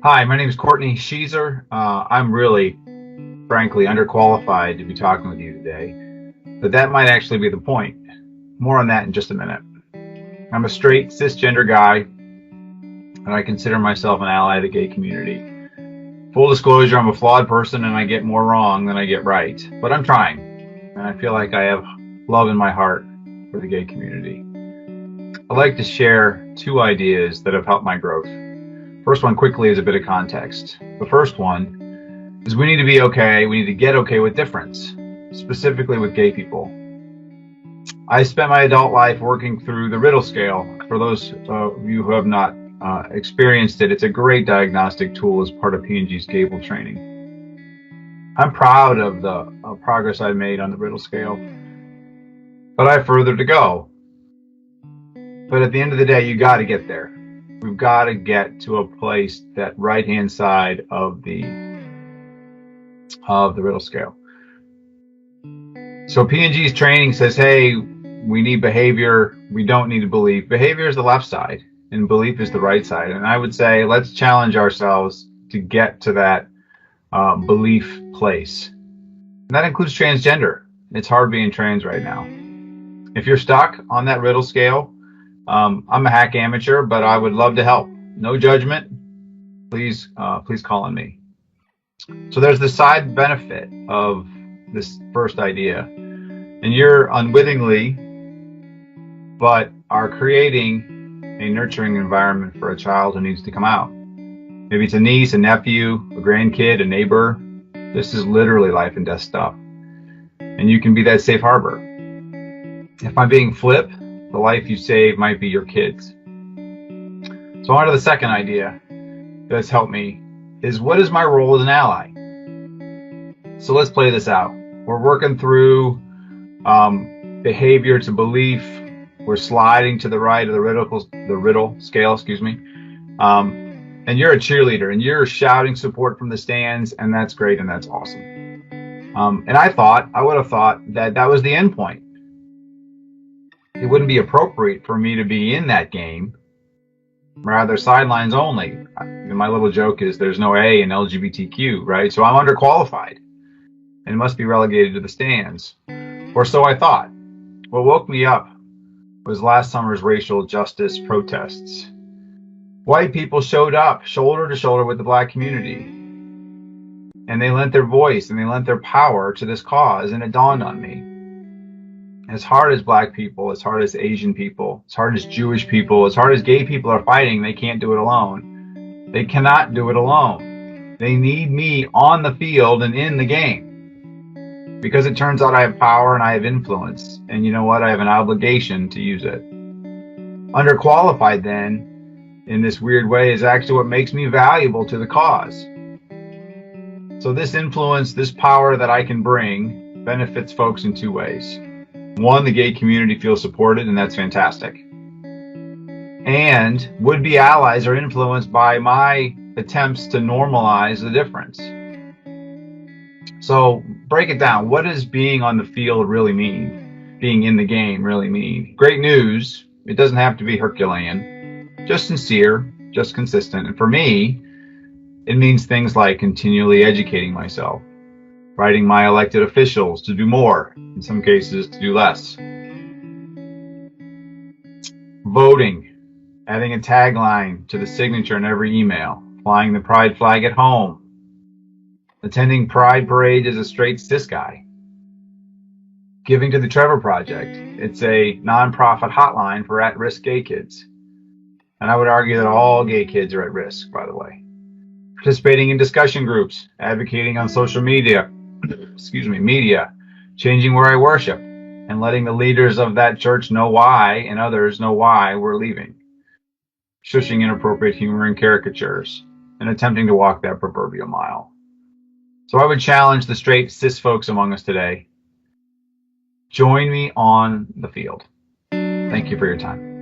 Hi, my name is Courtney Sheezer. I'm really, frankly, underqualified to be talking with you today, but that might actually be the point. More on that in just a minute. I'm a straight cisgender guy, and I consider myself an ally of the gay community. Full disclosure, I'm a flawed person and I get more wrong than I get right, but I'm trying, and I feel like I have love in my heart for the gay community. I'd like to share two ideas that have helped my growth. First one quickly is a bit of context. The first one is we need to be okay, we need to get okay with difference, specifically with gay people. I spent my adult life working through the Riddle scale. For those of you who have not experienced it, it's a great diagnostic tool as part of P&G's Gable training. I'm proud of the progress I've made on the Riddle scale, but I have further to go. But at the end of the day, you got to get there. We've got to get to a place, that right-hand side of the Riddle scale. So P&G's training says, hey, we need behavior. We don't need belief. Behavior is the left side and belief is the right side. And I would say, let's challenge ourselves to get to that belief place. And that includes transgender. It's hard being trans right now. If you're stuck on that Riddle scale, I'm a hack amateur, but I would love to help. No judgment. Please call on me. So there's the side benefit of this first idea, and you're unwittingly, but are creating a nurturing environment for a child who needs to come out. Maybe it's a niece, a nephew, a grandkid, a neighbor. This is literally life and death stuff, and you can be that safe harbor. If I'm being flip, the life you save might be your kids. So on to the second idea that's helped me is, what is my role as an ally? So let's play this out. We're working through behavior to belief. We're sliding to the right of the riddle scale, and you're a cheerleader and you're shouting support from the stands, and that's great and that's awesome. And I would have thought that was the end point. It wouldn't be appropriate for me to be in that game, rather sidelines only. My little joke is there's no A in LGBTQ, right? So I'm underqualified and must be relegated to the stands, or so I thought. What woke me up was last summer's racial justice protests. White people showed up shoulder to shoulder with the black community, and they lent their voice and they lent their power to this cause, and it dawned on me. As hard as black people, as hard as Asian people, as hard as Jewish people, as hard as gay people are fighting, they can't do it alone. They cannot do it alone. They need me on the field and in the game. Because it turns out I have power and I have influence. And you know what? I have an obligation to use it. Underqualified then, in this weird way, is actually what makes me valuable to the cause. So this influence, this power that I can bring, benefits folks in two ways. One, the gay community feels supported, and that's fantastic. And would-be allies are influenced by my attempts to normalize the difference. So break it down. What does being on the field really mean? Being in the game really mean? Great news. It doesn't have to be Herculean. Just sincere, just consistent. And for me, it means things like continually educating myself, writing my elected officials to do more, in some cases to do less. Voting, adding a tagline to the signature in every email, flying the pride flag at home, attending pride parade as a straight cis guy, giving to the Trevor Project. It's a nonprofit hotline for at-risk gay kids. And I would argue that all gay kids are at risk, by the way. Participating in discussion groups, advocating on social media, media, changing where I worship, and letting the leaders of that church know why and others know why we're leaving. Shushing inappropriate humor and caricatures, and attempting to walk that proverbial mile. So I would challenge the straight cis folks among us today. Join me on the field. Thank you for your time.